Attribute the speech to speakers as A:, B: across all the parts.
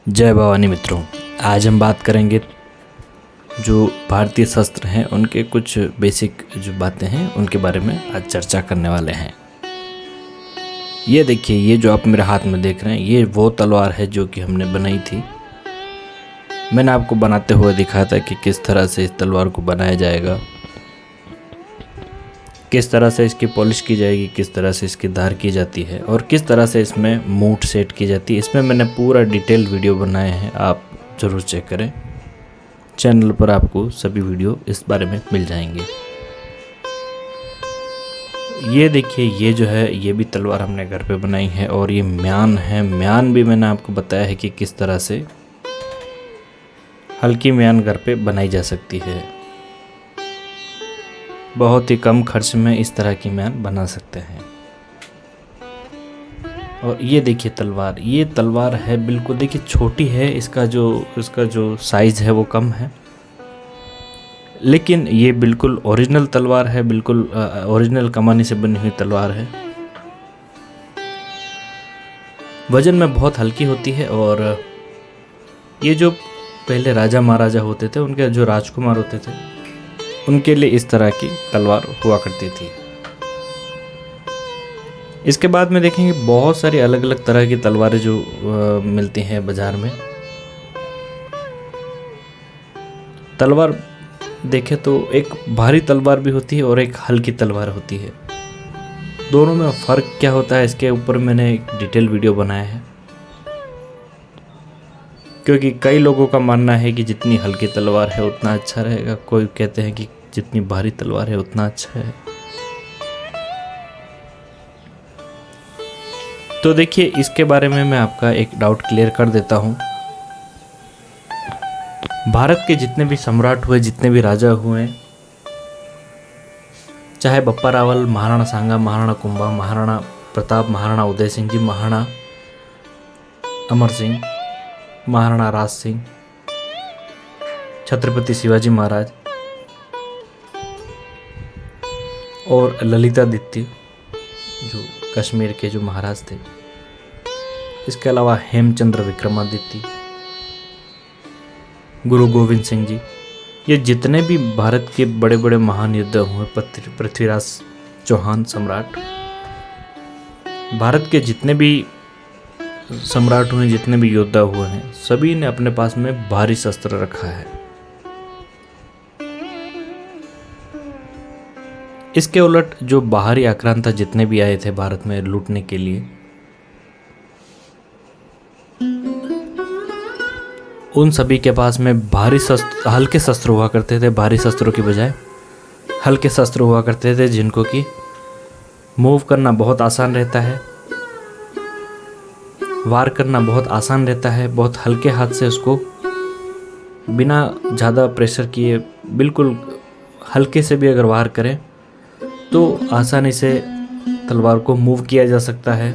A: जय भवानी मित्रों, आज हम बात करेंगे जो भारतीय शस्त्र हैं उनके कुछ बेसिक जो बातें हैं उनके बारे में आज चर्चा करने वाले हैं। ये देखिए, ये जो आप मेरे हाथ में देख रहे हैं ये वो तलवार है जो कि हमने बनाई थी। मैंने आपको बनाते हुए दिखाया था कि किस तरह से इस तलवार को बनाया जाएगा, किस तरह से इसकी पॉलिश की जाएगी, किस तरह से इसकी धार की जाती है और किस तरह से इसमें मूठ सेट की जाती है। इसमें मैंने पूरा डिटेल वीडियो बनाए हैं, आप ज़रूर चेक करें। चैनल पर आपको सभी वीडियो इस बारे में मिल जाएंगे। ये देखिए, ये जो है ये भी तलवार हमने घर पे बनाई है और ये म्यान है। म्यान भी मैंने आपको बताया है कि किस तरह से हल्की म्यान घर पे बनाई जा सकती है। बहुत ही कम खर्च में इस तरह की म्यान बना सकते हैं। और ये देखिए तलवार, ये तलवार है बिल्कुल, देखिए छोटी है, इसका जो साइज़ है वो कम है, लेकिन ये बिल्कुल ओरिजिनल तलवार है, बिल्कुल ओरिजिनल कमानी से बनी हुई तलवार है। वजन में बहुत हल्की होती है और ये जो पहले राजा महाराजा होते थे, उनके जो राजकुमार होते थे, उनके लिए इस तरह की तलवार हुआ करती थी। इसके बाद में देखेंगे बहुत सारी अलग अलग तरह की तलवारें जो मिलती हैं बाजार में। तलवार देखें तो एक भारी तलवार भी होती है और एक हल्की तलवार होती है। दोनों में फ़र्क क्या होता है इसके ऊपर मैंने एक डिटेल वीडियो बनाया है, क्योंकि कई लोगों का मानना है कि जितनी हल्की तलवार है उतना अच्छा रहेगा, कोई कहते हैं कि जितनी भारी तलवार है उतना अच्छा है। तो देखिए, इसके बारे में मैं आपका एक डाउट क्लियर कर देता हूँ। भारत के जितने भी सम्राट हुए, जितने भी राजा हुए, चाहे बप्पा रावल, महाराणा सांगा, महाराणा कुंभा, महाराणा प्रताप, महाराणा उदय सिंह जी, महाराणा अमर सिंह, महाराणा राज सिंह, छत्रपति शिवाजी महाराज और ललितादित्य जो कश्मीर के जो महाराज थे, इसके अलावा हेमचंद्र विक्रमादित्य, गुरु गोविंद सिंह जी, ये जितने भी भारत के बड़े बड़े महान योद्धा हुए, पृथ्वीराज चौहान सम्राट, भारत के जितने भी सम्राट हुए, जितने भी योद्धा हुए हैं, सभी ने अपने पास में भारी शस्त्र रखा है। इसके उलट जो बाहरी आक्रांता जितने भी आए थे भारत में लूटने के लिए, उन सभी के पास में भारी शस्त्र, हल्के शस्त्र हुआ करते थे। भारी शस्त्रों की बजाय हल्के शस्त्र हुआ करते थे, जिनको कि मूव करना बहुत आसान रहता है, वार करना बहुत आसान रहता है। बहुत हल्के हाथ से उसको बिना ज़्यादा प्रेशर किए, बिल्कुल हल्के से भी अगर वार करें तो आसानी से तलवार को मूव किया जा सकता है।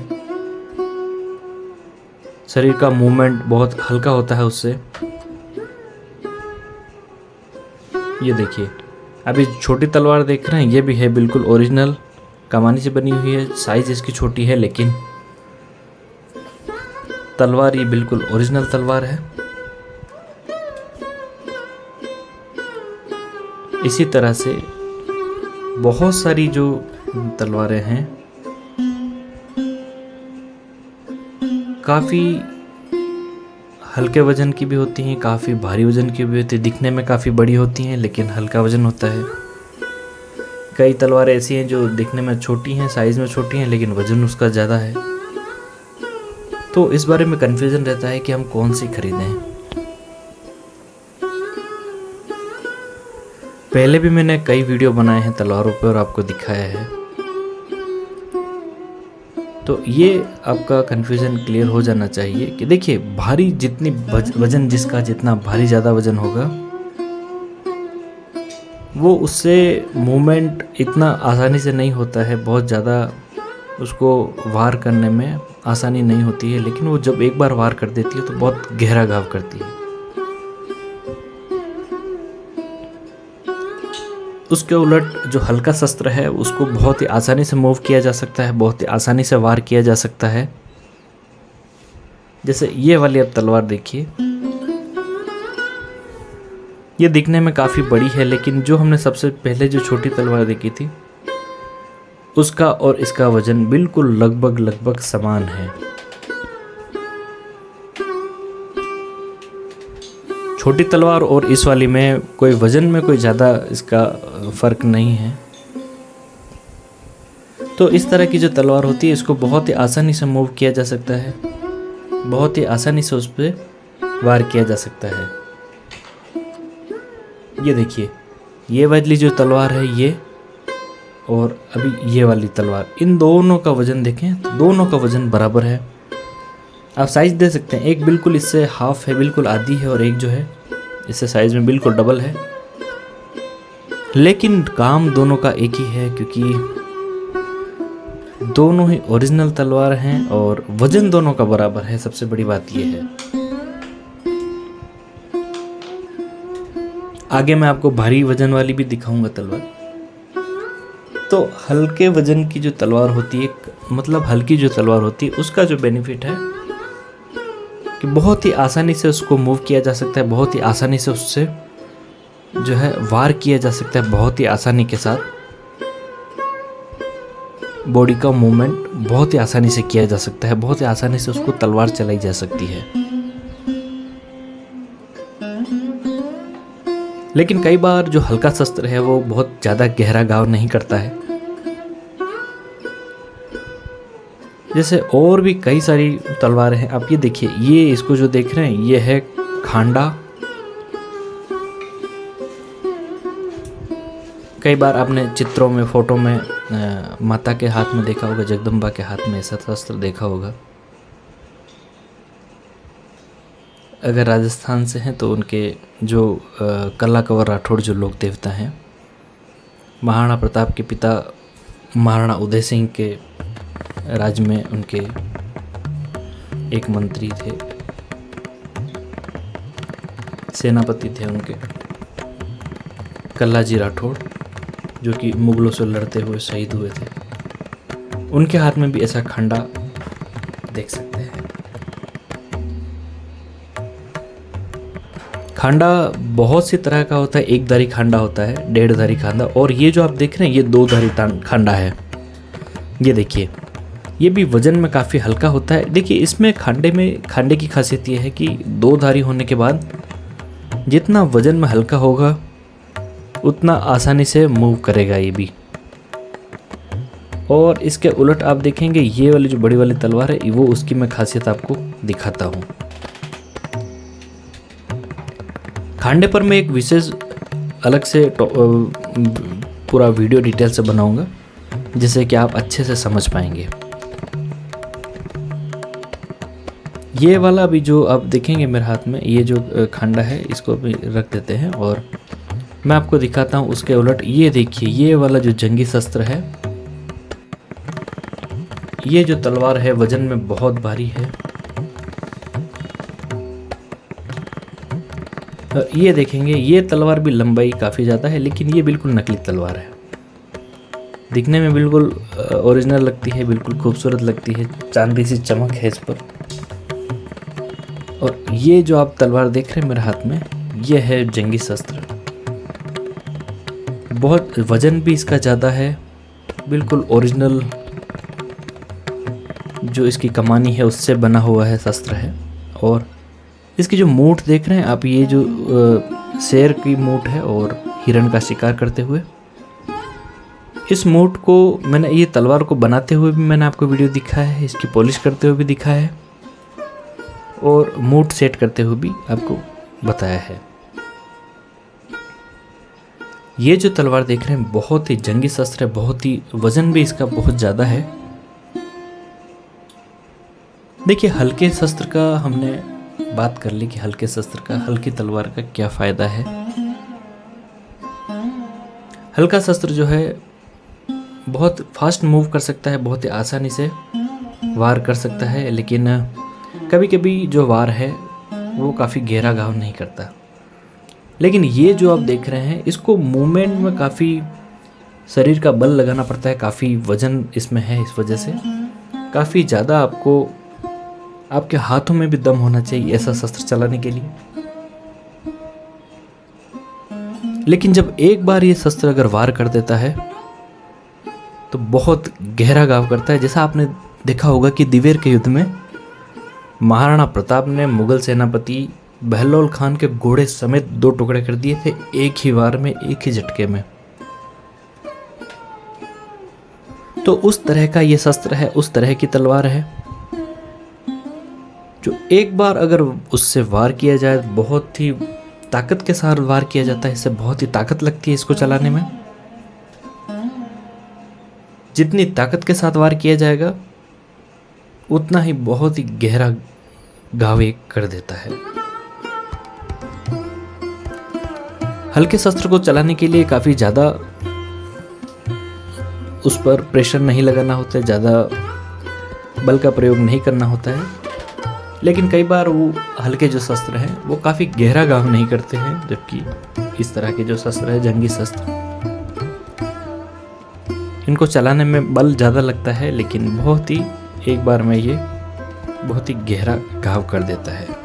A: शरीर का मूवमेंट बहुत हल्का होता है उससे। ये देखिए, अभी छोटी तलवार देख रहे हैं, ये भी है बिल्कुल ओरिजिनल कमानी से बनी हुई है। साइज इसकी छोटी है, लेकिन तलवार ये बिल्कुल ओरिजिनल तलवार है। इसी तरह से बहुत सारी जो तलवारें हैं, काफ़ी हल्के वजन की भी होती हैं, काफ़ी भारी वजन की भी होती है। दिखने में काफ़ी बड़ी होती हैं लेकिन हल्का वजन होता है। कई तलवारें ऐसी हैं जो दिखने में छोटी हैं, साइज़ में छोटी हैं, लेकिन वजन उसका ज़्यादा है। तो इस बारे में कन्फ्यूज़न रहता है कि हम कौन सी खरीदें। पहले भी मैंने कई वीडियो बनाए हैं तलवारों पर और आपको दिखाया है, तो ये आपका कन्फ्यूज़न क्लियर हो जाना चाहिए कि देखिए, भारी जितनी वजन जिसका जितना भारी ज़्यादा वजन होगा, वो उससे मूवमेंट इतना आसानी से नहीं होता है, बहुत ज़्यादा उसको वार करने में आसानी नहीं होती है। लेकिन वो जब एक बार वार कर देती है तो बहुत गहरा घाव करती है। उसके उलट जो हल्का शस्त्र है उसको बहुत ही आसानी से मूव किया जा सकता है, बहुत ही आसानी से वार किया जा सकता है। जैसे ये वाली अब तलवार देखिए, ये दिखने में काफ़ी बड़ी है, लेकिन जो हमने सबसे पहले जो छोटी तलवार देखी थी उसका और इसका वजन बिल्कुल लगभग समान है। छोटी तलवार और इस वाली में कोई वजन में कोई ज़्यादा इसका फ़र्क नहीं है। तो इस तरह की जो तलवार होती है इसको बहुत ही आसानी से मूव किया जा सकता है, बहुत ही आसानी से उस पर वार किया जा सकता है। ये देखिए, ये वाली जो तलवार है ये, और अभी ये वाली तलवार, इन दोनों का वज़न देखें तो दोनों का वज़न बराबर है। आप साइज़ दे सकते हैं, एक बिल्कुल इससे हाफ है, बिल्कुल आधी है, और एक जो है इससे साइज़ में बिल्कुल डबल है, लेकिन काम दोनों का एक ही है क्योंकि दोनों ही ओरिजिनल तलवार हैं और वज़न दोनों का बराबर है। सबसे बड़ी बात ये है। आगे मैं आपको भारी वज़न वाली भी दिखाऊंगा तलवार। तो हल्के वज़न की जो तलवार होती है, मतलब हल्की जो तलवार होती है, उसका जो बेनिफिट है कि बहुत ही आसानी से उसको मूव किया जा सकता है, बहुत ही आसानी से उससे जो है वार किया जा सकता है, बहुत ही आसानी के साथ बॉडी का मूवमेंट बहुत ही आसानी से किया जा सकता है, बहुत ही आसानी से उसको तलवार चलाई जा सकती है। लेकिन कई बार जो हल्का शस्त्र है वो बहुत ज़्यादा गहरा घाव नहीं करता है। जैसे और भी कई सारी तलवारें हैं। आप ये देखिए, ये इसको जो देख रहे हैं ये है खांडा। कई बार आपने चित्रों में, फोटो में माता के हाथ में देखा होगा, जगदम्बा के हाथ में ऐसा शस्त्र देखा होगा। अगर राजस्थान से हैं तो उनके जो कला कंवर राठौड़ जो लोक देवता हैं, महाराणा प्रताप के पिता महाराणा उदय सिंह के राज में उनके एक मंत्री थे, सेनापति थे उनके, कल्लाजी राठौड़, जो कि मुगलों से लड़ते हुए शहीद हुए थे। उनके हाथ में भी ऐसा खंडा देख सकते हैं। खांडा बहुत सी तरह का होता है। एक धारी खांडा होता है, डेढ़ धारी खांडा, और ये जो आप देख रहे हैं ये दो धारी खांडा है। ये देखिए, ये भी वजन में काफ़ी हल्का होता है। देखिए, इसमें खांडे की खासियत ये है कि दो धारी होने के बाद जितना वजन में हल्का होगा उतना आसानी से मूव करेगा ये भी। और इसके उलट आप देखेंगे ये वाली जो बड़ी वाली तलवार है, वो उसकी मैं खासियत आपको दिखाता हूँ। खांडे पर मैं एक विशेष अलग से पूरा वीडियो डिटेल से बनाऊंगा, जिससे कि आप अच्छे से समझ पाएंगे। ये वाला भी जो आप देखेंगे मेरे हाथ में, ये जो खांडा है, इसको भी रख देते हैं और मैं आपको दिखाता हूँ उसके उलट। ये देखिए, ये वाला जो जंगी शस्त्र है, ये जो तलवार है वजन में बहुत भारी है। ये देखेंगे, ये तलवार भी लंबाई काफ़ी ज़्यादा है, लेकिन ये बिल्कुल नकली तलवार है। दिखने में बिल्कुल ओरिजिनल लगती है, बिल्कुल खूबसूरत लगती है, चांदी सी चमक है इस पर। और ये जो आप तलवार देख रहे हैं मेरे हाथ में, ये है जंगी शस्त्र। बहुत वजन भी इसका ज़्यादा है, बिल्कुल ओरिजिनल जो इसकी कमानी है उससे बना हुआ है शस्त्र है। और इसकी जो मूठ देख रहे हैं आप, ये जो शेर की मूठ है और हिरण का शिकार करते हुए, इस मूठ को मैंने, ये तलवार को बनाते हुए भी मैंने आपको वीडियो दिखाया है, इसकी पॉलिश करते हुए भी दिखाया है और मूठ सेट करते हुए भी आपको बताया है। ये जो तलवार देख रहे हैं बहुत ही जंगी शस्त्र है, बहुत ही वजन भी इसका बहुत ज़्यादा है। देखिए, हल्के शस्त्र का हमने बात कर ली कि हल्के शस्त्र का, हल्की तलवार का क्या फ़ायदा है। हल्का शस्त्र जो है बहुत फास्ट मूव कर सकता है, बहुत ही आसानी से वार कर सकता है, लेकिन कभी कभी जो वार है वो काफ़ी गहरा घाव नहीं करता। लेकिन ये जो आप देख रहे हैं, इसको मूवमेंट में काफ़ी शरीर का बल लगाना पड़ता है, काफ़ी वजन इसमें है, इस वजह से काफ़ी ज़्यादा आपको आपके हाथों में भी दम होना चाहिए ऐसा शस्त्र चलाने के लिए। लेकिन जब एक बार ये शस्त्र अगर वार कर देता है तो बहुत गहरा घाव करता है। जैसा आपने देखा होगा कि दिवेर के युद्ध में महाराणा प्रताप ने मुगल सेनापति बहलोल खान के घोड़े समेत 2 टुकड़े कर दिए थे, एक ही वार में, एक ही झटके में। तो उस तरह का ये शस्त्र है, उस तरह की तलवार है जो एक बार अगर उससे वार किया जाए, बहुत ही ताकत के साथ वार किया जाता है, इससे बहुत ही ताकत लगती है इसको चलाने में। जितनी ताकत के साथ वार किया जाएगा उतना ही बहुत ही गहरा घाव ये कर देता है। हल्के शस्त्र को चलाने के लिए काफ़ी ज़्यादा उस पर प्रेशर नहीं लगाना होता है, ज़्यादा बल का प्रयोग नहीं करना होता है। लेकिन कई बार वो हल्के जो शस्त्र हैं वो काफ़ी गहरा घाव नहीं करते हैं, जबकि इस तरह के जो शस्त्र है, जंगी शस्त्र, इनको चलाने में बल ज़्यादा लगता है, लेकिन बहुत ही एक बार में ये बहुत ही गहरा घाव कर देता है।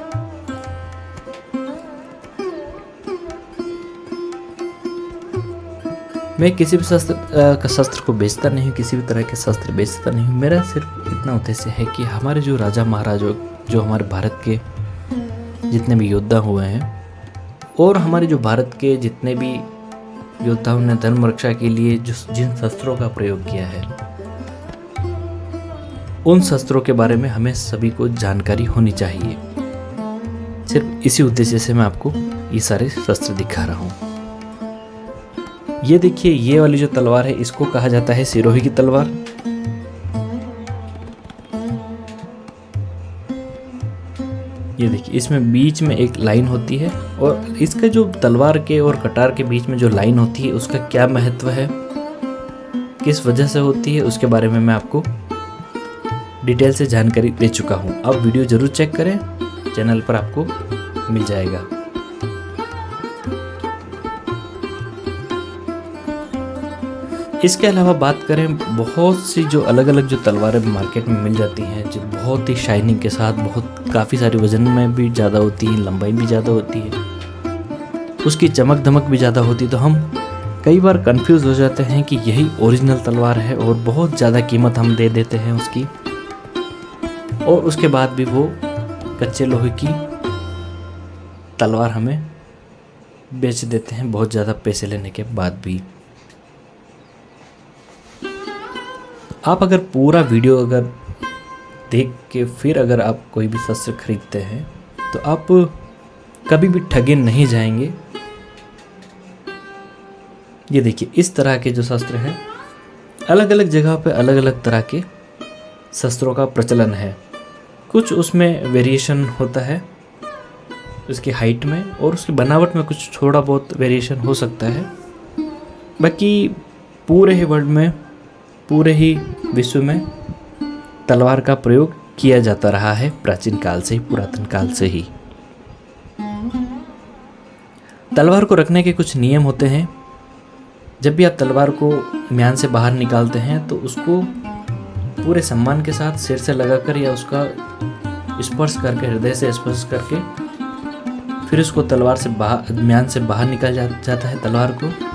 A: मैं किसी भी शस्त्र को बेचता नहीं हूँ, किसी भी तरह के शस्त्र बेचता नहीं हूँ। मेरा सिर्फ इतना उद्देश्य है कि हमारे जो राजा महाराजा, जो हमारे भारत के जितने भी योद्धा हुए हैं, और हमारे जो भारत के जितने भी योद्धाओं ने धर्म रक्षा के लिए जिन शस्त्रों का प्रयोग किया है, उन शस्त्रों के बारे में हमें सभी को जानकारी होनी चाहिए। सिर्फ इसी उद्देश्य से मैं आपको ये सारे शस्त्र दिखा रहा हूँ। ये देखिए, ये वाली जो तलवार है इसको कहा जाता है सिरोही की तलवार। ये देखिए, इसमें बीच में एक लाइन होती है, और इसका जो तलवार के और कटार के बीच में जो लाइन होती है उसका क्या महत्व है, किस वजह से होती है, उसके बारे में मैं आपको डिटेल से जानकारी दे चुका हूँ। आप वीडियो जरूर चेक करें, चैनल पर आपको मिल जाएगा। इसके अलावा बात करें, बहुत सी जो अलग अलग जो तलवारें मार्केट में मिल जाती हैं, जो बहुत ही शाइनिंग के साथ, बहुत काफ़ी सारे वजन में भी ज़्यादा होती हैं, लंबाई भी ज़्यादा होती है, उसकी चमक धमक भी ज़्यादा होती है, तो हम कई बार कंफ्यूज हो जाते हैं कि यही ओरिजिनल तलवार है, और बहुत ज़्यादा कीमत हम दे देते हैं उसकी, और उसके बाद भी वो कच्चे लोहे की तलवार हमें बेच देते हैं बहुत ज़्यादा पैसे लेने के बाद भी। आप अगर पूरा वीडियो अगर देख के फिर अगर आप कोई भी शस्त्र खरीदते हैं तो आप कभी भी ठगे नहीं जाएंगे। ये देखिए, इस तरह के जो शस्त्र हैं, अलग अलग जगह पे अलग अलग तरह के शस्त्रों का प्रचलन है। कुछ उसमें वेरिएशन होता है उसकी हाइट में, और उसकी बनावट में कुछ थोड़ा बहुत वेरिएशन हो सकता है। बाकी पूरे ही वर्ल्ड में, पूरे ही विश्व में तलवार का प्रयोग किया जाता रहा है प्राचीन काल से ही, पुरातन काल से ही। तलवार को रखने के कुछ नियम होते हैं। जब भी आप तलवार को म्यान से बाहर निकालते हैं तो उसको पूरे सम्मान के साथ सिर से लगाकर या उसका स्पर्श करके, हृदय से स्पर्श करके, फिर उसको तलवार से म्यान से बाहर निकाल जाता है तलवार को।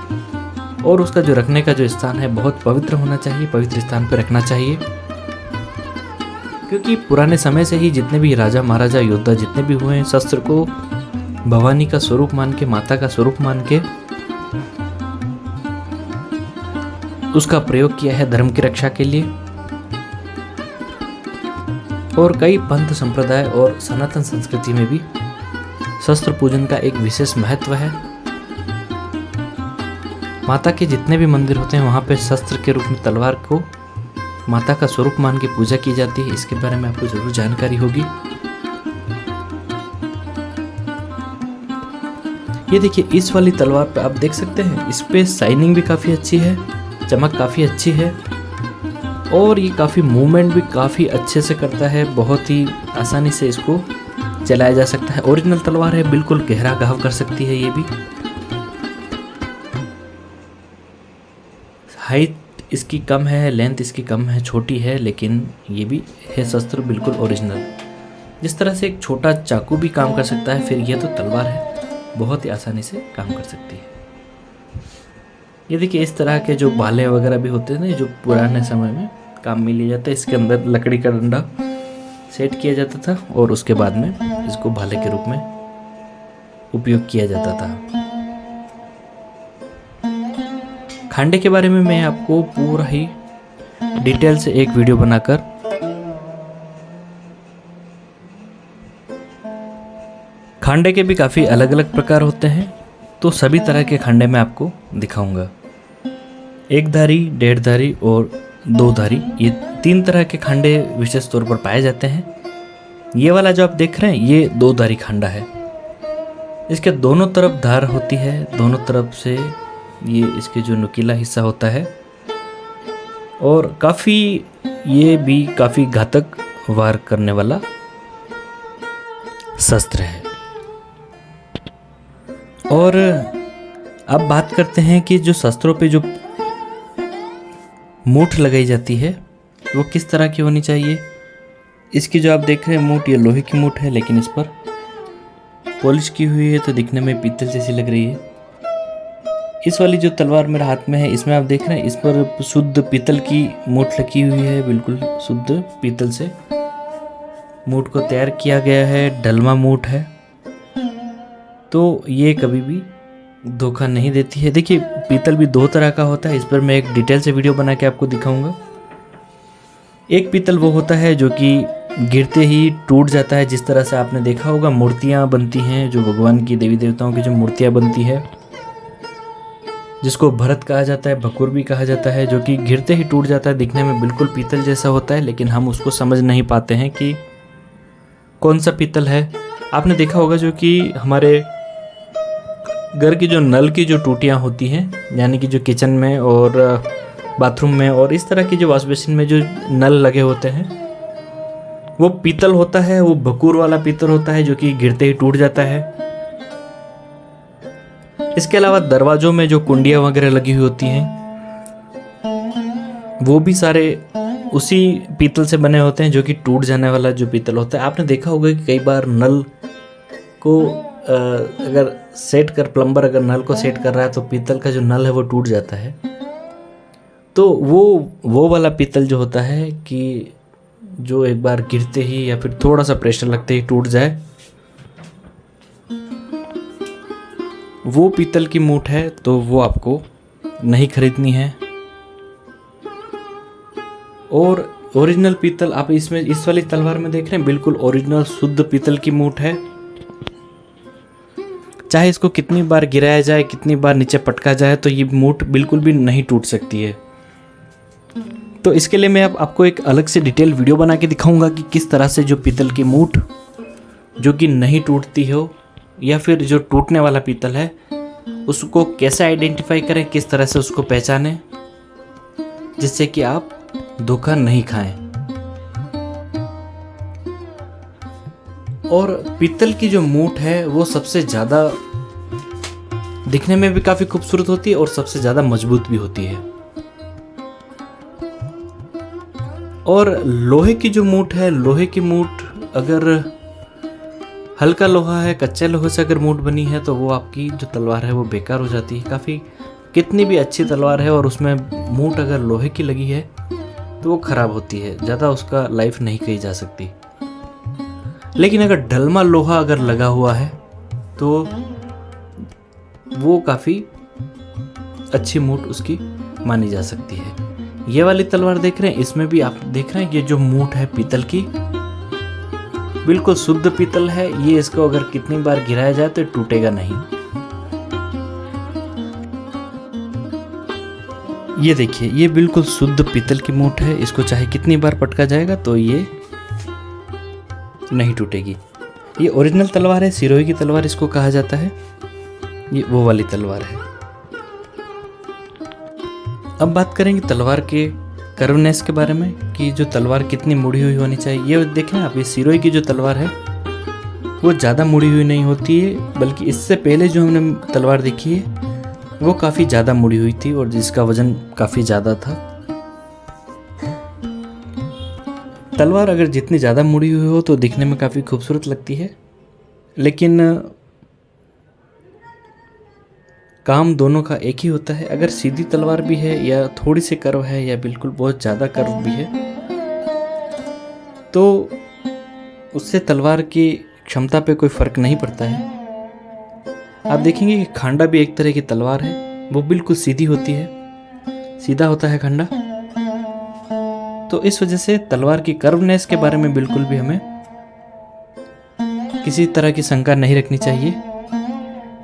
A: और उसका जो रखने का जो स्थान है बहुत पवित्र होना चाहिए, पवित्र स्थान पर रखना चाहिए, क्योंकि पुराने समय से ही जितने भी राजा महाराजा योद्धा जितने भी हुए हैं, शस्त्र को भवानी का स्वरूप मान के, माता का स्वरूप मान के उसका प्रयोग किया है धर्म की रक्षा के लिए। और कई पंथ संप्रदाय और सनातन संस्कृति में भी शस्त्र पूजन का एक विशेष महत्व है। माता के जितने भी मंदिर होते हैं वहाँ पे शस्त्र के रूप में तलवार को माता का स्वरूप मान के पूजा की जाती है। इसके बारे में आपको जरूर जानकारी होगी। ये देखिए, इस वाली तलवार पे आप देख सकते हैं, इस पे शाइनिंग भी काफ़ी अच्छी है, चमक काफ़ी अच्छी है, और ये काफ़ी मूवमेंट भी काफ़ी अच्छे से करता है। बहुत ही आसानी से इसको चलाया जा सकता है। ओरिजिनल तलवार है, बिल्कुल गहरा घाव कर सकती है। ये भी हाइट इसकी कम है, लेंथ इसकी कम है, छोटी है, लेकिन ये भी है शस्त्र बिल्कुल ओरिजिनल। जिस तरह से एक छोटा चाकू भी काम कर सकता है, फिर यह तो तलवार है, बहुत ही आसानी से काम कर सकती है। ये देखिए, इस तरह के जो भाले वगैरह भी होते थे जो पुराने समय में काम में लिया जाता है, इसके अंदर लकड़ी का डंडा सेट किया जाता था और उसके बाद में इसको भाले के रूप में उपयोग किया जाता था। खांडे के बारे में मैं आपको पूरा ही डिटेल से एक वीडियो बनाकर खांडे के भी काफ़ी अलग अलग प्रकार होते हैं, तो सभी तरह के खांडे मैं आपको दिखाऊंगा। एक धारी, डेढ़ धारी और दो धारी, ये 3 तरह के खांडे विशेष तौर पर पाए जाते हैं। ये वाला जो आप देख रहे हैं ये 2 धारी खांडा है। इसके दोनों तरफ धार होती है, दोनों तरफ से ये इसके जो नुकीला हिस्सा होता है और ये भी काफ़ी घातक वार करने वाला शस्त्र है। और अब बात करते हैं कि जो शस्त्रों पे जो मूठ लगाई जाती है वो किस तरह की होनी चाहिए। इसकी जो आप देख रहे हैं मूठ, ये लोहे की मूठ है, लेकिन इस पर पॉलिश की हुई है तो दिखने में पीतल जैसी लग रही है। इस वाली जो तलवार मेरे हाथ में है, इसमें आप देख रहे हैं इस पर शुद्ध पीतल की मूठ लगी हुई है। बिल्कुल शुद्ध पीतल से मूठ को तैयार किया गया है, ढलमा मूठ है, तो ये कभी भी धोखा नहीं देती है। देखिए, पीतल भी 2 तरह का होता है, इस पर मैं एक डिटेल से वीडियो बना के आपको दिखाऊंगा। एक पीतल वो होता है जो कि गिरते ही टूट जाता है, जिस तरह से आपने देखा होगा मूर्तियाँ बनती हैं, जो भगवान की देवी देवताओं की जो मूर्तियाँ बनती है, जिसको भरत कहा जाता है, भकुर भी कहा जाता है, जो कि गिरते ही टूट जाता है, दिखने में बिल्कुल पीतल जैसा होता है, लेकिन हम उसको समझ नहीं पाते हैं कि कौन सा पीतल है। आपने देखा होगा जो कि हमारे घर की जो नल की जो टूटियाँ होती हैं, यानी कि जो किचन में और बाथरूम में और इस तरह की जो वॉश बेसिन में जो नल लगे होते हैं, वो पीतल होता है, वो भकुर वाला पीतल होता है जो कि गिरते ही टूट जाता है। इसके अलावा दरवाजों में जो कुंडियाँ वगैरह लगी हुई होती हैं, वो भी सारे उसी पीतल से बने होते हैं, जो कि टूट जाने वाला जो पीतल होता है। आपने देखा होगा कि कई बार नल को अगर सेट कर प्लम्बर अगर नल को सेट कर रहा है तो पीतल का जो नल है वो टूट जाता है। तो वो वाला पीतल जो होता है कि जो एक बार गिरते ही या फिर थोड़ा सा प्रेशर लगते ही टूट जाए, वो पीतल की मूठ है, तो वो आपको नहीं खरीदनी है। और ओरिजिनल पीतल आप इसमें इस वाली तलवार में देख रहे हैं, बिल्कुल ओरिजिनल शुद्ध पीतल की मूठ है। चाहे इसको कितनी बार गिराया जाए, कितनी बार नीचे पटका जाए, तो ये मूठ बिल्कुल भी नहीं टूट सकती है। तो इसके लिए मैं आपको एक अलग से डिटेल वीडियो बना के दिखाऊंगा कि किस तरह से जो पीतल की मूठ जो कि नहीं टूटती हो या फिर जो टूटने वाला पीतल है उसको कैसे आइडेंटिफाई करें, किस तरह से उसको पहचानें, जिससे कि आप धोखा नहीं खाएं। और पीतल की जो मूठ है वो सबसे ज़्यादा दिखने में भी काफ़ी खूबसूरत होती है और सबसे ज़्यादा मजबूत भी होती है। और लोहे की जो मूठ है, लोहे की मूठ अगर हल्का लोहा है, कच्चे लोहे से अगर मूठ बनी है, तो वो आपकी जो तलवार है वो बेकार हो जाती है। काफ़ी कितनी भी अच्छी तलवार है और उसमें मूठ अगर लोहे की लगी है तो वो ख़राब होती है, ज़्यादा उसका लाइफ नहीं कही जा सकती। लेकिन अगर ढलमा लोहा अगर लगा हुआ है तो वो काफ़ी अच्छी मूठ उसकी मानी जा सकती है। ये वाली तलवार देख रहे हैं, इसमें भी आप देख रहे हैं ये जो मूठ है पीतल की, बिल्कुल शुद्ध पीतल है। ये इसको अगर कितनी बार गिराया जाए तो टूटेगा नहीं। ये देखिए, ये बिल्कुल शुद्ध पीतल की मूठ है, इसको चाहे कितनी बार पटका जाएगा तो ये नहीं टूटेगी। ये ओरिजिनल तलवार है, सिरोही की तलवार इसको कहा जाता है। ये वो वाली तलवार है। अब बात करेंगे तलवार के कर्वनेस के बारे में कि जो तलवार कितनी मुड़ी हुई होनी चाहिए। ये देखें आप, ये सिरोही की जो तलवार है वो ज़्यादा मुड़ी हुई नहीं होती है, बल्कि इससे पहले जो हमने तलवार देखी है वो काफ़ी ज़्यादा मुड़ी हुई थी और जिसका वजन काफ़ी ज़्यादा था। तलवार अगर जितनी ज़्यादा मुड़ी हुई हो तो दिखने में काफ़ी खूबसूरत लगती है, लेकिन काम दोनों का एक ही होता है। अगर सीधी तलवार भी है या थोड़ी सी कर्व है या बिल्कुल बहुत ज़्यादा कर्व भी है तो उससे तलवार की क्षमता पे कोई फ़र्क नहीं पड़ता है। आप देखेंगे कि खांडा भी एक तरह की तलवार है, वो बिल्कुल सीधी होती है, सीधा होता है खांडा। तो इस वजह से तलवार की कर्वनेस के बारे में बिल्कुल भी हमें किसी तरह की शंका नहीं रखनी चाहिए।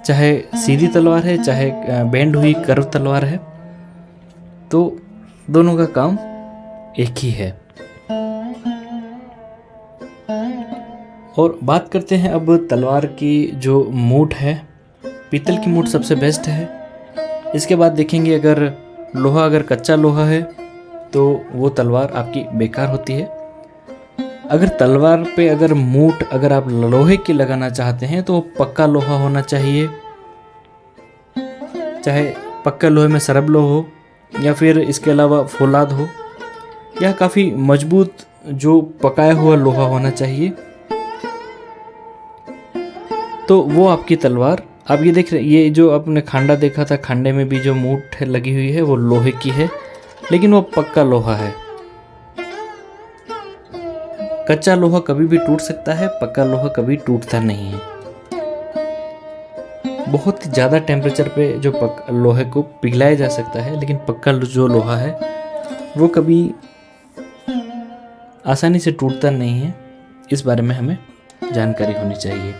A: चाहे सीधी तलवार है चाहे बेंड हुई कर्व तलवार है, तो दोनों का काम एक ही है। और बात करते हैं अब तलवार की जो मूठ है। पीतल की मूठ सबसे बेस्ट है। इसके बाद देखेंगे अगर कच्चा लोहा है तो वो तलवार आपकी बेकार होती है। अगर तलवार पे अगर मूठ अगर आप लोहे की लगाना चाहते हैं तो पक्का लोहा होना चाहिए, चाहे पक्का लोहे में सरब लोहा हो या फिर इसके अलावा फौलाद हो, या काफ़ी मजबूत जो पकाया हुआ लोहा होना चाहिए। तो वो आपकी तलवार, आप ये देख रहे, ये जो आपने खांडा देखा था, खांडे में भी जो मूठ लगी हुई है वो लोहे की है, लेकिन वो पक्का लोहा है। कच्चा लोहा कभी भी टूट सकता है, पक्का लोहा कभी टूटता नहीं है। बहुत ज़्यादा टेम्परेचर पे जो लोहे को पिघलाया जा सकता है, लेकिन पक्का जो लोहा है वो कभी आसानी से टूटता नहीं है। इस बारे में हमें जानकारी होनी चाहिए।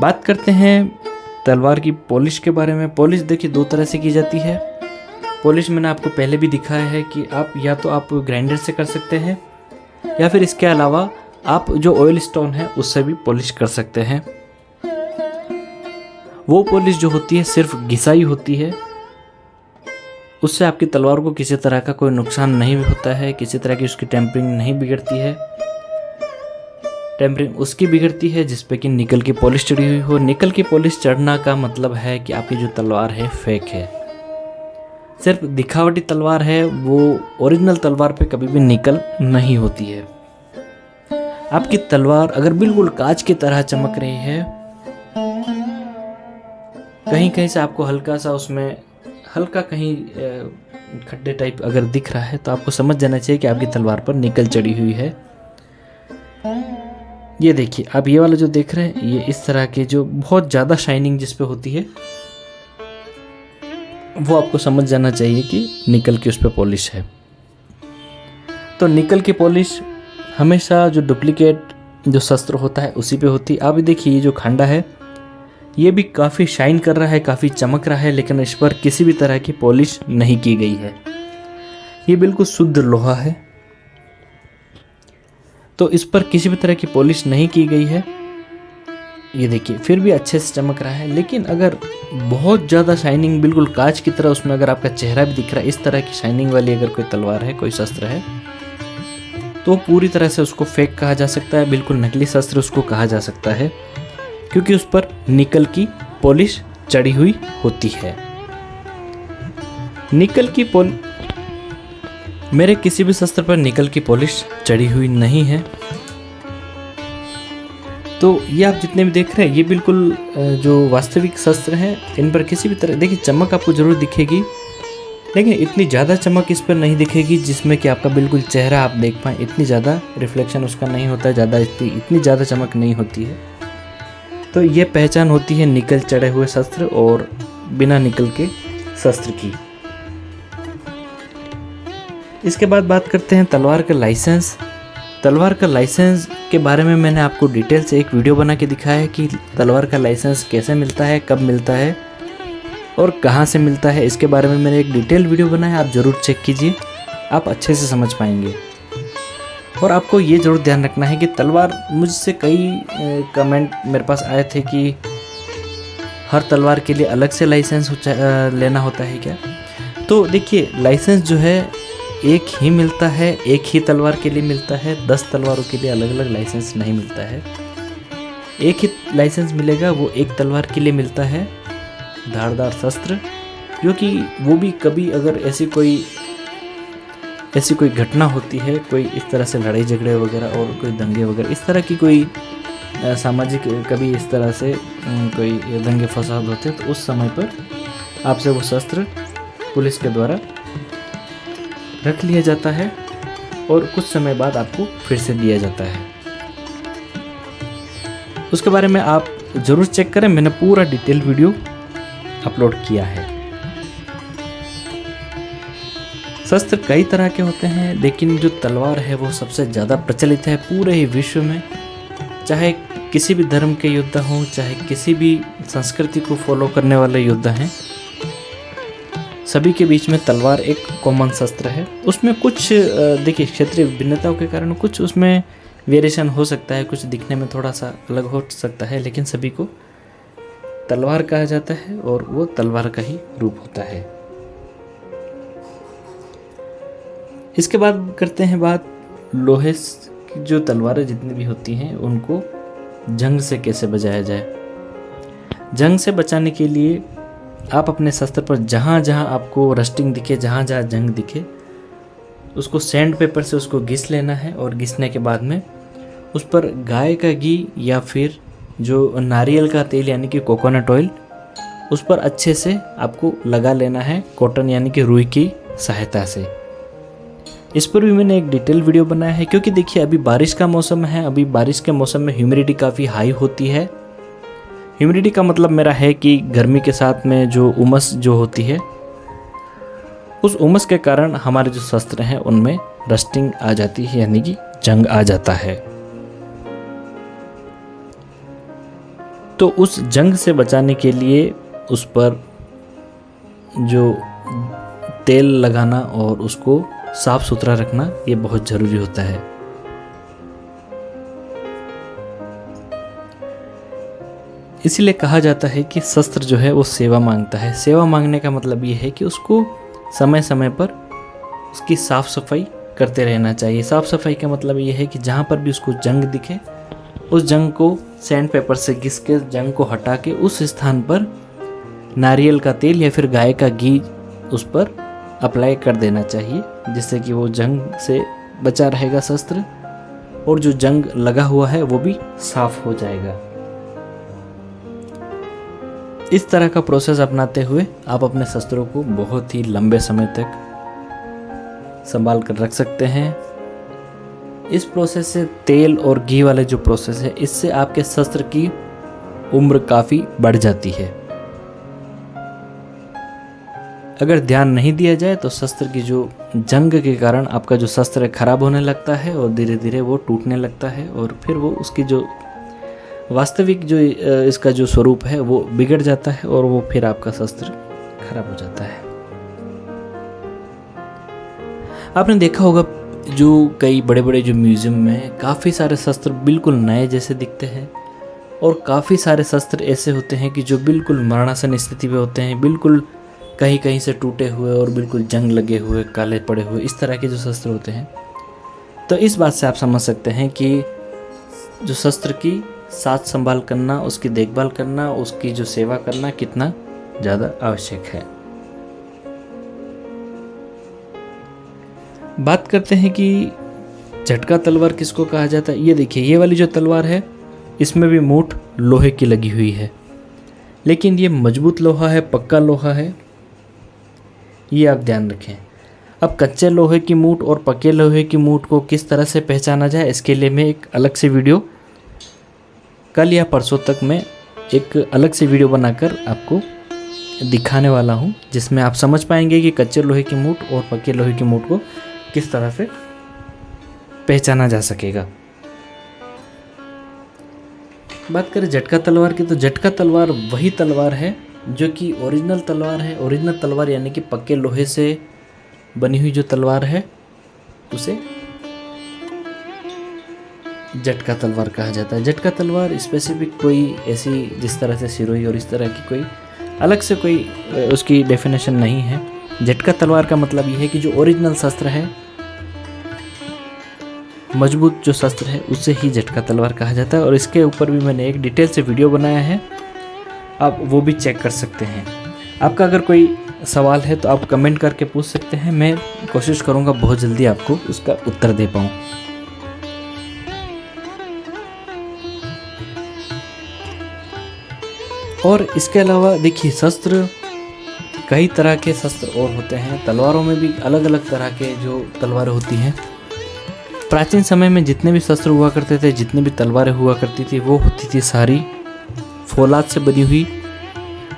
A: बात करते हैं तलवार की पॉलिश के बारे में। पॉलिश देखिए दो तरह से की जाती है। पॉलिश मैंने आपको पहले भी दिखाया है कि आप या तो आप ग्राइंडर से कर सकते हैं या फिर इसके अलावा आप जो ऑयल स्टोन है उससे भी पॉलिश कर सकते हैं। वो पॉलिश जो होती है सिर्फ घिसाई होती है, उससे आपकी तलवार को किसी तरह का कोई नुकसान नहीं होता है, किसी तरह की उसकी टेम्परिंग नहीं बिगड़ती है। टेम्परिंग उसकी बिगड़ती है जिस पे कि निकल की पॉलिश चढ़ी हुई हो। निकल की पॉलिश चढ़ना का मतलब है कि आपकी जो तलवार है फेक है, सिर्फ दिखावटी तलवार है, वो ओरिजिनल तलवार पे कभी भी निकल नहीं होती है। आपकी तलवार अगर बिल्कुल कांच की तरह चमक रही है, कहीं कहीं से आपको हल्का सा उसमें हल्का कहीं खड्डे टाइप अगर दिख रहा है तो आपको समझ जाना चाहिए कि आपकी तलवार पर निकल चढ़ी हुई है। ये देखिए, आप ये वाला जो देख रहे हैं, ये इस तरह के जो बहुत ज़्यादा शाइनिंग जिस पे होती है वो आपको समझ जाना चाहिए कि निकल की उस पर पॉलिश है। तो निकल की पॉलिश हमेशा जो डुप्लीकेट जो शस्त्र होता है उसी पे होती है। आप देखिए ये जो खांडा है ये भी काफ़ी शाइन कर रहा है, काफ़ी चमक रहा है, लेकिन इस पर किसी भी तरह की पॉलिश नहीं की गई है। ये बिल्कुल शुद्ध लोहा है, तो इस पर किसी भी तरह की पॉलिश नहीं की गई है। ये देखिए फिर भी अच्छे से चमक रहा है। लेकिन अगर बहुत ज़्यादा शाइनिंग बिल्कुल कांच की तरह उसमें अगर आपका चेहरा भी दिख रहा है, इस तरह की शाइनिंग वाली अगर कोई तलवार है, कोई शस्त्र है, तो पूरी तरह से उसको फेक कहा जा सकता है, बिल्कुल नकली शस्त्र उसको कहा जा सकता है, क्योंकि उस पर निकल की पॉलिश चढ़ी हुई होती है। निकल की मेरे किसी भी शस्त्र पर निकल की पॉलिश चढ़ी हुई नहीं है। तो ये आप जितने भी देख रहे हैं ये बिल्कुल जो वास्तविक शस्त्र हैं इन पर किसी भी तरह, देखिए चमक आपको ज़रूर दिखेगी, लेकिन इतनी ज़्यादा चमक इस पर नहीं दिखेगी जिसमें कि आपका बिल्कुल चेहरा आप देख पाएँ। इतनी ज़्यादा रिफ्लेक्शन उसका नहीं होता है, इतनी ज़्यादा चमक नहीं होती है। तो ये पहचान होती है निकल चढ़े हुए शस्त्र और बिना निकल के शस्त्र की। इसके बाद बात करते हैं तलवार का लाइसेंस। तलवार का लाइसेंस के बारे में मैंने आपको डिटेल से एक वीडियो बना के दिखाया है कि तलवार का लाइसेंस कैसे मिलता है, कब मिलता है और कहाँ से मिलता है। इसके बारे में मैंने एक डिटेल वीडियो बनाया, आप ज़रूर चेक कीजिए, आप अच्छे से समझ पाएंगे। और आपको ये ज़रूर ध्यान रखना है कि तलवार, मुझसे कई कमेंट मेरे पास आए थे कि हर तलवार के लिए अलग से लाइसेंस लेना होता है क्या। तो देखिए लाइसेंस जो है एक ही मिलता है, एक ही तलवार के लिए मिलता है। 10 तलवारों के लिए अलग अलग लाइसेंस नहीं मिलता है। एक ही लाइसेंस मिलेगा, वो एक तलवार के लिए मिलता है, धारदार शस्त्र, जो कि वो भी कभी अगर ऐसी कोई ऐसी कोई घटना होती है, कोई इस तरह से लड़ाई झगड़े वगैरह और कोई दंगे वगैरह, इस तरह की कोई सामाजिक कभी इस तरह से कोई दंगे फसाद होते हैं, तो उस समय पर आपसे वो शस्त्र पुलिस के द्वारा रख लिया जाता है और कुछ समय बाद आपको फिर से दिया जाता है। उसके बारे में आप ज़रूर चेक करें, मैंने पूरा डिटेल वीडियो अपलोड किया है। शस्त्र कई तरह के होते हैं, लेकिन जो तलवार है वो सबसे ज़्यादा प्रचलित है पूरे ही विश्व में। चाहे किसी भी धर्म के योद्धा हों, चाहे किसी भी संस्कृति को फॉलो करने वाले योद्धा हैं, सभी के बीच में तलवार एक कॉमन शस्त्र है। उसमें कुछ देखिए क्षेत्रीय भिन्नताओं के कारण कुछ उसमें वेरिएशन हो सकता है, कुछ दिखने में थोड़ा सा अलग हो सकता है, लेकिन सभी को तलवार कहा जाता है और वो तलवार का ही रूप होता है। इसके बाद करते हैं बात लोहे की जो तलवारें जितनी भी होती हैं उनको जंग से कैसे बचाया जाए। जंग से बचाने के लिए आप अपने शस्त्र पर जहाँ जहाँ आपको रस्टिंग दिखे, जहाँ जहाँ जंग दिखे, उसको सैंड पेपर से उसको घिस लेना है और घिसने के बाद में उस पर गाय का घी या फिर जो नारियल का तेल यानी कि कोकोनट ऑयल, उस पर अच्छे से आपको लगा लेना है कॉटन यानी कि रुई की सहायता से। इस पर भी मैंने एक डिटेल वीडियो बनाया है, क्योंकि देखिए अभी बारिश का मौसम है, अभी बारिश के मौसम में ह्यूमिडिटी काफ़ी हाई होती है। ह्यूमिडिटी का मतलब मेरा है कि गर्मी के साथ में जो उमस जो होती है, उस उमस के कारण हमारे जो शस्त्र हैं उनमें रस्टिंग आ जाती है यानी कि जंग आ जाता है। तो उस जंग से बचाने के लिए उस पर जो तेल लगाना और उसको साफ सुथरा रखना ये बहुत ज़रूरी होता है। इसीलिए कहा जाता है कि शस्त्र जो है वो सेवा मांगता है। सेवा मांगने का मतलब ये है कि उसको समय समय पर उसकी साफ़ सफाई करते रहना चाहिए। साफ़ सफाई का मतलब ये है कि जहाँ पर भी उसको जंग दिखे उस जंग को सैंड पेपर से घिस के जंग को हटा के उस स्थान पर नारियल का तेल या फिर गाय का घी उस पर अप्लाई कर देना चाहिए, जिससे कि वो जंग से बचा रहेगा शस्त्र और जो जंग लगा हुआ है वो भी साफ हो जाएगा। इस तरह का प्रोसेस अपनाते हुए आप अपने शस्त्रों को बहुत ही लंबे समय तक संभाल कर रख सकते हैं। इस प्रोसेस से तेल और घी वाले जो प्रोसेस है, इससे आपके शस्त्र की उम्र काफ़ी बढ़ जाती है। अगर ध्यान नहीं दिया जाए तो शस्त्र की जो जंग के कारण आपका जो शस्त्र खराब होने लगता है और धीरे धीरे वो टूटने लगता है और फिर वो उसकी जो वास्तविक जो इसका जो स्वरूप है वो बिगड़ जाता है और वो फिर आपका शस्त्र खराब हो जाता है। आपने देखा होगा जो कई बड़े बड़े जो म्यूज़ियम में काफ़ी सारे शस्त्र बिल्कुल नए जैसे दिखते हैं और काफ़ी सारे शस्त्र ऐसे होते हैं कि जो बिल्कुल मरणासन स्थिति में होते हैं, बिल्कुल कहीं कहीं से टूटे हुए और बिल्कुल जंग लगे हुए, काले पड़े हुए, इस तरह के जो शस्त्र होते हैं। तो इस बात से आप समझ सकते हैं कि जो शस्त्र की साथ संभाल करना, उसकी देखभाल करना, उसकी जो सेवा करना कितना ज़्यादा आवश्यक है। बात करते हैं कि झटका तलवार किसको कहा जाता है। ये देखिए, ये वाली जो तलवार है इसमें भी मूठ लोहे की लगी हुई है, लेकिन ये मजबूत लोहा है, पक्का लोहा है, ये आप ध्यान रखें। अब कच्चे लोहे की मूठ और पक्के लोहे की मूठ को किस तरह से पहचाना जाए, इसके लिए मैं एक अलग से वीडियो कल या परसों तक मैं एक अलग से वीडियो बनाकर आपको दिखाने वाला हूं, जिसमें आप समझ पाएंगे कि कच्चे लोहे की मूठ और पक्के लोहे की मूठ को किस तरह से पहचाना जा सकेगा। बात करें झटका तलवार की, तो झटका तलवार वही तलवार है जो कि ओरिजिनल तलवार है। ओरिजिनल तलवार यानी कि पक्के लोहे से बनी हुई जो तलवार है उसे झटका तलवार कहा जाता है। झटका तलवार स्पेसिफिक कोई ऐसी जिस तरह से सिरोही और इस तरह की कोई अलग से कोई उसकी डेफिनेशन नहीं है। झटका तलवार का मतलब ये है कि जो ओरिजिनल शस्त्र है, मजबूत जो शस्त्र है, उसे ही झटका तलवार कहा जाता है। और इसके ऊपर भी मैंने एक डिटेल से वीडियो बनाया है, आप वो भी चेक कर सकते हैं। आपका अगर कोई सवाल है तो आप कमेंट करके पूछ सकते हैं, मैं कोशिश करूँगा बहुत जल्दी आपको उसका उत्तर दे पाऊँ। और इसके अलावा देखिए, शस्त्र कई तरह के शस्त्र और होते हैं। तलवारों में भी अलग अलग तरह के जो तलवारें होती हैं। प्राचीन समय में जितने भी शस्त्र हुआ करते थे, जितनी भी तलवारें हुआ करती थी, वो होती थी सारी फौलाद से बनी हुई।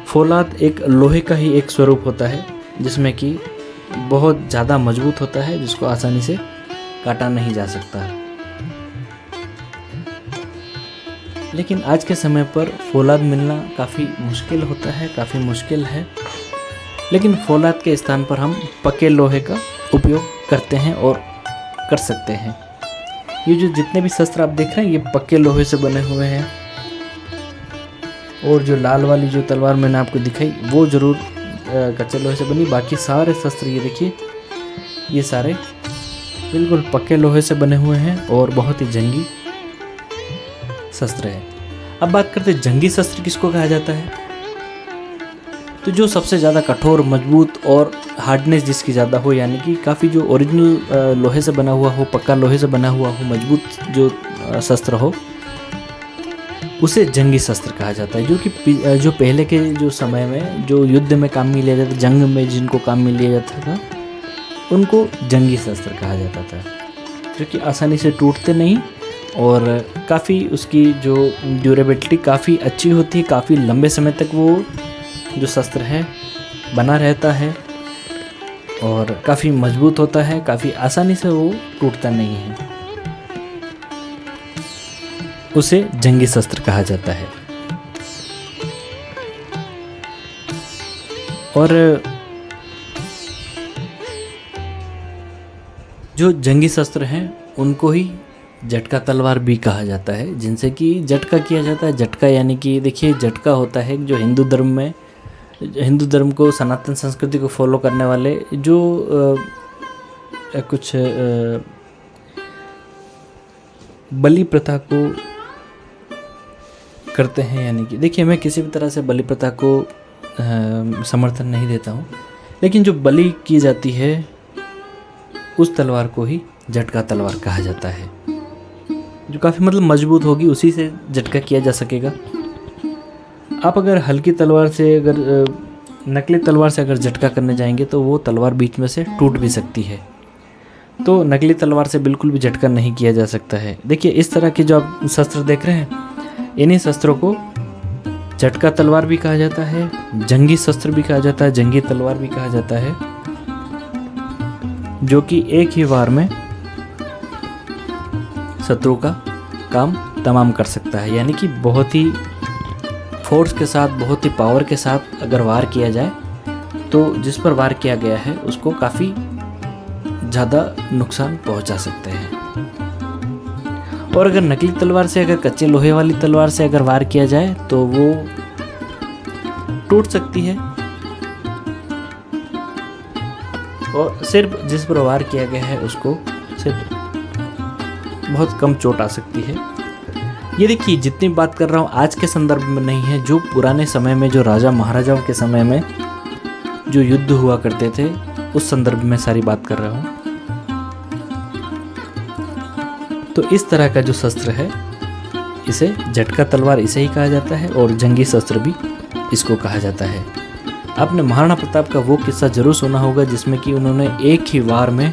A: फौलाद एक लोहे का ही एक स्वरूप होता है जिसमें कि बहुत ज़्यादा मजबूत होता है, जिसको आसानी से काटा नहीं जा सकता। लेकिन आज के समय पर फौलाद मिलना काफ़ी मुश्किल होता है, काफ़ी मुश्किल है। लेकिन फौलाद के स्थान पर हम पक्के लोहे का उपयोग करते हैं और कर सकते हैं। ये जो जितने भी शस्त्र आप देख रहे हैं, ये पक्के लोहे से बने हुए हैं। और जो लाल वाली जो तलवार मैंने आपको दिखाई, वो ज़रूर कच्चे लोहे से बनी। बाकी सारे शस्त्र ये देखिए, ये सारे बिल्कुल पक्के लोहे से बने हुए हैं और बहुत ही जंगी शस्त्र है। अब बात करते हैं जंगी शस्त्र किसको कहा जाता है। तो जो सबसे ज़्यादा कठोर, मजबूत और हार्डनेस जिसकी ज़्यादा हो, यानी कि काफ़ी जो ओरिजिनल लोहे से बना हुआ हो, पक्का लोहे से बना हुआ हो, मजबूत जो शस्त्र हो, उसे जंगी शस्त्र कहा जाता है। जो कि जो पहले के जो समय में जो युद्ध में काम में लिया जाता, जंग में जिनको काम में लिया जाता था, उनको जंगी शस्त्र कहा जाता था। जो कि आसानी से टूटते नहीं और काफ़ी उसकी जो ड्यूरेबिलिटी काफ़ी अच्छी होती है। काफ़ी लंबे समय तक वो जो शस्त्र है बना रहता है और काफ़ी मजबूत होता है, काफ़ी आसानी से वो टूटता नहीं है। उसे जंगी शस्त्र कहा जाता है। और जो जंगी शस्त्र हैं उनको ही झटका तलवार भी कहा जाता है, जिनसे कि झटका किया जाता है। झटका यानी कि देखिए, झटका होता है जो हिंदू धर्म को, सनातन संस्कृति को फॉलो करने वाले जो कुछ बलि प्रथा को करते हैं। यानी कि देखिए, मैं किसी भी तरह से बलि प्रथा को समर्थन नहीं देता हूँ, लेकिन जो बलि की जाती है उस तलवार को ही झटका तलवार कहा जाता है, जो काफ़ी मतलब मजबूत होगी, उसी से झटका किया जा सकेगा। आप अगर हल्की तलवार से, अगर नकली तलवार से अगर झटका करने जाएंगे तो वो तलवार बीच में से टूट भी सकती है। तो नकली तलवार से बिल्कुल भी झटका नहीं किया जा सकता है। देखिए, इस तरह के जो आप शस्त्र देख रहे हैं, इन्हीं शस्त्रों को झटका तलवार भी कहा जाता है, जंगी शस्त्र भी कहा जाता है, जंगी तलवार भी कहा जाता है, जो कि एक ही वार में शत्रु का काम तमाम कर सकता है। यानी कि बहुत ही फोर्स के साथ, बहुत ही पावर के साथ अगर वार किया जाए तो जिस पर वार किया गया है उसको काफ़ी ज़्यादा नुकसान पहुंचा सकते हैं। और अगर नकली तलवार से, अगर कच्चे लोहे वाली तलवार से अगर वार किया जाए तो वो टूट सकती है और सिर्फ जिस पर वार किया गया है उसको सिर्फ बहुत कम चोट आ सकती है। ये देखिए, जितनी बात कर रहा हूँ आज के संदर्भ में नहीं है, जो पुराने समय में, जो राजा महाराजाओं के समय में जो युद्ध हुआ करते थे उस संदर्भ में सारी बात कर रहा हूँ। तो इस तरह का जो शस्त्र है, इसे झटका तलवार इसे ही कहा जाता है और जंगी शस्त्र भी इसको कहा जाता है। आपने महाराणा प्रताप का वो किस्सा जरूर सुना होगा जिसमें कि उन्होंने एक ही वार में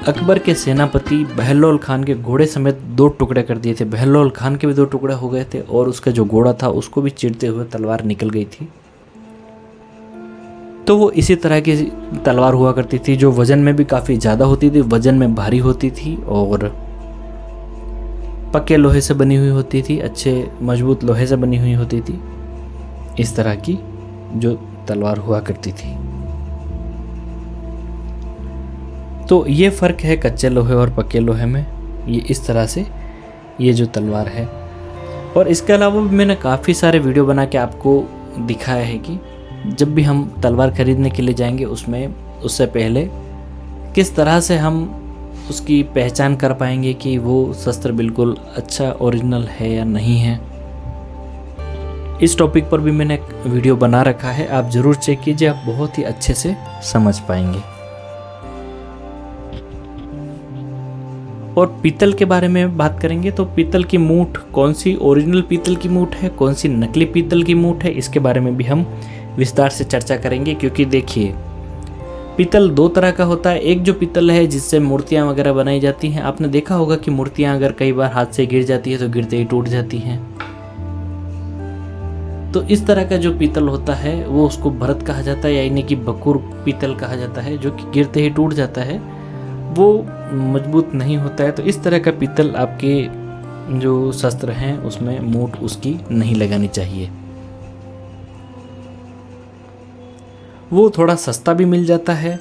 A: अकबर के सेनापति बहलोल खान के घोड़े समेत 2 टुकड़े कर दिए थे। बहलोल खान के भी 2 टुकड़े हो गए थे और उसका जो घोड़ा था उसको भी चीरते हुए तलवार निकल गई थी। तो वो इसी तरह की तलवार हुआ करती थी, जो वजन में भी काफ़ी ज़्यादा होती थी, वजन में भारी होती थी और पक्के लोहे से बनी हुई होती थी, अच्छे मजबूत लोहे से बनी हुई होती थी। इस तरह की जो तलवार हुआ करती थी। तो ये फ़र्क है कच्चे लोहे और पक्के लोहे में। ये इस तरह से ये जो तलवार है। और इसके अलावा भी मैंने काफ़ी सारे वीडियो बना के आपको दिखाया है कि जब भी हम तलवार खरीदने के लिए जाएंगे उससे पहले किस तरह से हम उसकी पहचान कर पाएंगे कि वो शस्त्र बिल्कुल अच्छा ओरिजिनल है या नहीं है। इस टॉपिक पर भी मैंने एक वीडियो बना रखा है, आप ज़रूर चेक कीजिए, आप बहुत ही अच्छे से समझ पाएंगे। और पीतल के बारे में बात करेंगे तो पीतल की मूठ कौन सी ओरिजिनल पीतल की मूठ है, कौन सी नकली पीतल की मूठ है, इसके बारे में भी हम विस्तार से चर्चा करेंगे। क्योंकि देखिए, पीतल दो तरह का होता है। एक जो पीतल है जिससे मूर्तियाँ वगैरह बनाई जाती हैं, आपने देखा होगा कि मूर्तियाँ अगर कई बार हाथ से गिर जाती है तो गिरते ही टूट जाती हैं। तो इस तरह का जो पीतल होता है वो उसको भरत कहा जाता है, यानी कि बकुर पीतल कहा जाता है, जो कि गिरते ही टूट जाता है, वो मजबूत नहीं होता है। तो इस तरह का पीतल आपके जो शस्त्र हैं उसमें मूठ उसकी नहीं लगानी चाहिए। वो थोड़ा सस्ता भी मिल जाता है,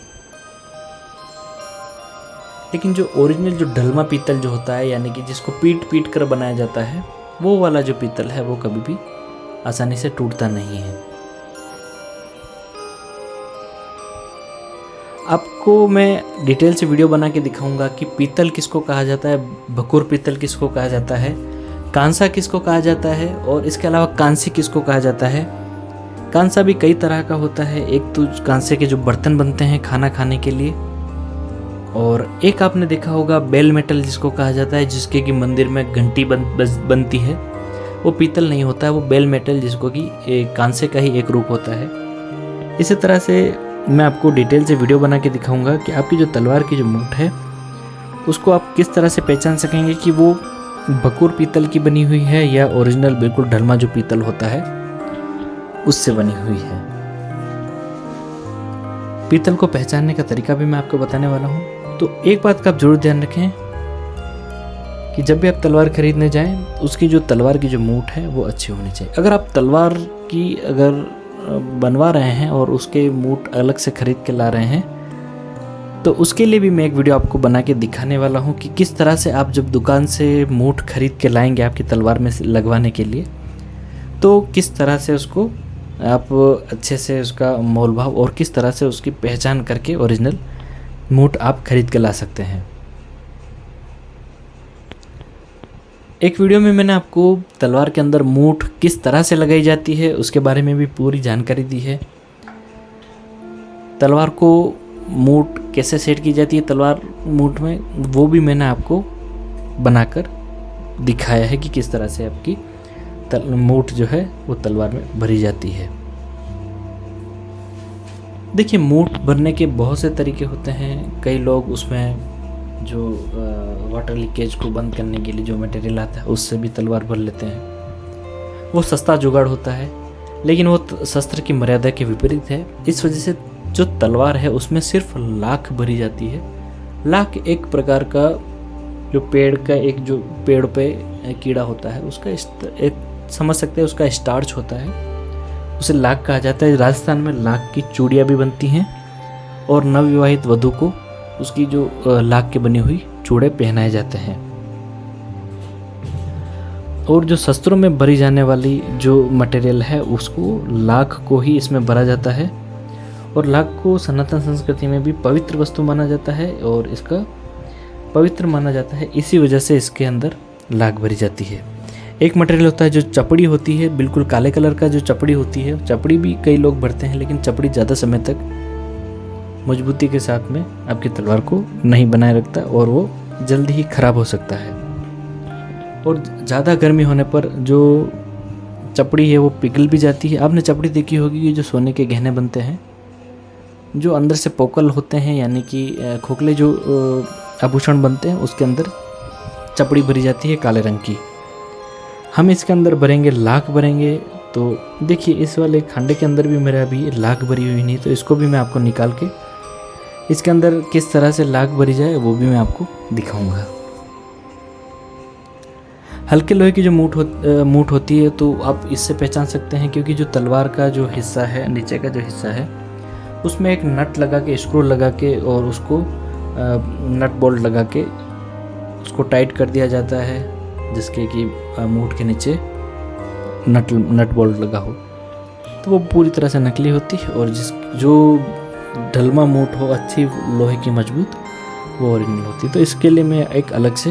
A: लेकिन जो ओरिजिनल जो ढलमा पीतल जो होता है, यानी कि जिसको पीट पीट कर बनाया जाता है, वो वाला जो पीतल है वो कभी भी आसानी से टूटता नहीं है। आपको मैं डिटेल से वीडियो बना के दिखाऊंगा कि पीतल किसको कहा जाता है, बकुर पीतल किसको कहा जाता है, कांसा किसको कहा जाता है, और इसके अलावा कांसी किसको कहा जाता है। कांसा भी कई तरह का होता है। एक तो कांसे के जो बर्तन बनते हैं खाना खाने के लिए, और एक आपने देखा होगा बेल मेटल जिसको कहा जाता है, जिसके कि मंदिर में घंटी बनती है, वो पीतल नहीं होता है, वो बेल मेटल जिसको कि कांसे का ही एक रूप होता है। इसी तरह से मैं आपको डिटेल से वीडियो बना के दिखाऊंगा कि आपकी जो तलवार की जो मूठ है उसको आप किस तरह से पहचान सकेंगे कि वो बकुर पीतल की बनी हुई है या ओरिजिनल बिल्कुल ढलमा जो पीतल होता है उससे बनी हुई है। पीतल को पहचानने का तरीका भी मैं आपको बताने वाला हूँ। तो एक बात का आप जरूर ध्यान रखें कि जब भी आप तलवार खरीदने जाएं, उसकी जो तलवार की जो मूठ है वो अच्छी होनी चाहिए। अगर आप तलवार की अगर बनवा रहे हैं और उसके मूठ अलग से खरीद के ला रहे हैं, तो उसके लिए भी मैं एक वीडियो आपको बना के दिखाने वाला हूँ कि किस तरह से आप जब दुकान से मूठ खरीद के लाएंगे आपकी तलवार में लगवाने के लिए, तो किस तरह से उसको आप अच्छे से उसका मोल भाव और किस तरह से उसकी पहचान करके ओरिजिनल मूठ आप खरीद के ला सकते हैं। एक वीडियो में मैंने आपको तलवार के अंदर मूठ किस तरह से लगाई जाती है उसके बारे में भी पूरी जानकारी दी है। तलवार को मूठ कैसे सेट की जाती है तलवार मूठ में, वो भी मैंने आपको बनाकर दिखाया है कि किस तरह से आपकी मूठ जो है वो तलवार में भरी जाती है। देखिए, मूठ भरने के बहुत से तरीके होते हैं। कई लोग उसमें जो वाटर लीकेज को बंद करने के लिए जो मटेरियल आता है उससे भी तलवार भर लेते हैं। वो सस्ता जुगाड़ होता है, लेकिन वो शस्त्र की मर्यादा के विपरीत है। इस वजह से जो तलवार है उसमें सिर्फ लाख भरी जाती है। लाख एक प्रकार का जो पेड़ का एक जो पेड़ पे कीड़ा होता है उसका एक समझ सकते हैं उसका स्टार्च होता है, उसे लाख कहा जाता है। राजस्थान में लाख की चूड़ियाँ भी बनती हैं और नवविवाहित वधू को उसकी जो लाख के बनी हुई चूड़े पहनाए जाते हैं। और जो शस्त्रों में भरी जाने वाली जो मटेरियल है उसको लाख को ही इसमें भरा जाता है। और लाख को सनातन संस्कृति में भी पवित्र वस्तु माना जाता है और इसका पवित्र माना जाता है, इसी वजह से इसके अंदर लाख भरी जाती है। एक मटेरियल होता है जो चपड़ी होती है, बिल्कुल काले कलर का जो चपड़ी होती है, चपड़ी भी कई लोग भरते हैं, लेकिन चपड़ी ज़्यादा समय तक मजबूती के साथ में आपकी तलवार को नहीं बनाए रखता और वो जल्दी ही खराब हो सकता है। और ज़्यादा गर्मी होने पर जो चपड़ी है वो पिघल भी जाती है। आपने चपड़ी देखी होगी कि जो सोने के गहने बनते हैं, जो अंदर से पोकल होते हैं, यानी कि खोखले जो आभूषण बनते हैं उसके अंदर चपड़ी भरी जाती है काले रंग की। हम इसके अंदर भरेंगे, लाख भरेंगे। तो देखिए, इस वाले खांडे के अंदर भी मेरा अभी लाख भरी हुई नहीं, तो इसको भी मैं आपको निकाल के इसके अंदर किस तरह से लाख भरी जाए वो भी मैं आपको दिखाऊंगा। हल्के लोहे की जो मूठ होती है तो आप इससे पहचान सकते हैं, क्योंकि जो तलवार का जो हिस्सा है, नीचे का जो हिस्सा है, उसमें एक नट लगा के, स्क्रू लगा के और उसको नट बोल्ट लगा के उसको टाइट कर दिया जाता है, जिसके कि मूठ के नीचे नट बोल्ट लगा हो, तो वो पूरी तरह से नकली होती है। और जो ढलमा मूठ हो अच्छी लोहे की मजबूत, वो ओरिजिनल होती है। तो इसके लिए मैं एक अलग से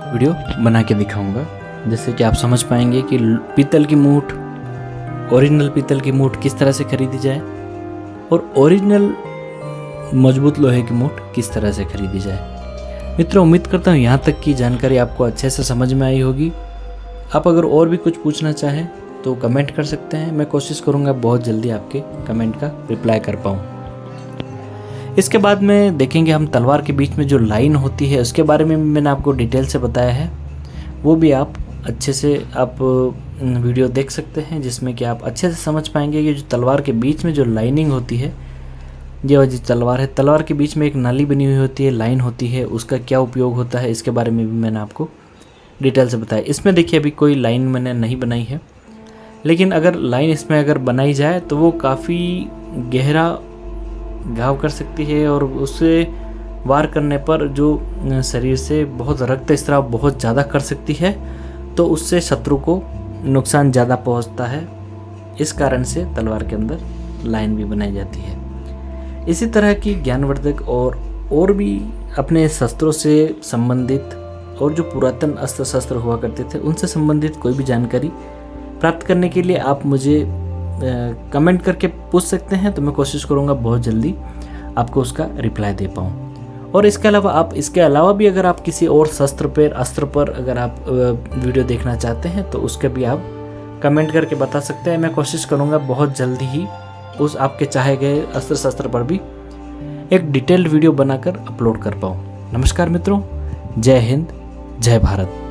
A: वीडियो बना के दिखाऊंगा। जैसे कि आप समझ पाएंगे कि पीतल की मूठ, ओरिजिनल पीतल की मूठ किस तरह से खरीदी जाए और ओरिजिनल मजबूत लोहे की मूठ किस तरह से खरीदी जाए। मित्रों, उम्मीद करता हूँ यहाँ तक की जानकारी आपको अच्छे से समझ में आई होगी। आप अगर और भी कुछ पूछना चाहें तो कमेंट कर सकते हैं। मैं कोशिश करूँगा बहुत जल्दी आपके कमेंट का रिप्लाई कर पाऊँ। इसके बाद में देखेंगे हम तलवार के बीच में जो लाइन होती है उसके बारे में मैंने आपको डिटेल से बताया है। वो भी आप अच्छे से आप वीडियो देख सकते हैं, जिसमें कि आप अच्छे से समझ पाएंगे कि जो तलवार के बीच में जो लाइनिंग होती है, ये जो तलवार है, तलवार के बीच में एक नाली बनी हुई होती है, लाइन होती है, उसका क्या उपयोग होता है, इसके बारे में भी मैंने आपको डिटेल से बताया। इसमें देखिए अभी कोई लाइन मैंने नहीं बनाई है, लेकिन अगर लाइन इसमें अगर बनाई जाए तो वो काफ़ी गहरा घाव कर सकती है और उससे वार करने पर जो शरीर से बहुत रक्त स्राव बहुत ज़्यादा कर सकती है, तो उससे शत्रु को नुकसान ज़्यादा पहुंचता है। इस कारण से तलवार के अंदर लाइन भी बनाई जाती है। इसी तरह की ज्ञानवर्धक और भी अपने शस्त्रों से संबंधित और जो पुरातन अस्त्र शस्त्र हुआ करते थे उनसे संबंधित कोई भी जानकारी प्राप्त करने के लिए आप मुझे कमेंट करके पूछ सकते हैं, तो मैं कोशिश करूँगा बहुत जल्दी आपको उसका रिप्लाई दे पाऊँ। और इसके अलावा भी अगर आप किसी और अस्त्र पर अगर आप वीडियो देखना चाहते हैं तो उसके भी आप कमेंट करके बता सकते हैं। मैं कोशिश करूँगा बहुत जल्दी ही उस आपके चाहे गए अस्त्र शस्त्र पर भी एक डिटेल्ड वीडियो बनाकर अपलोड कर पाऊँ। नमस्कार मित्रों, जय हिंद, जय भारत।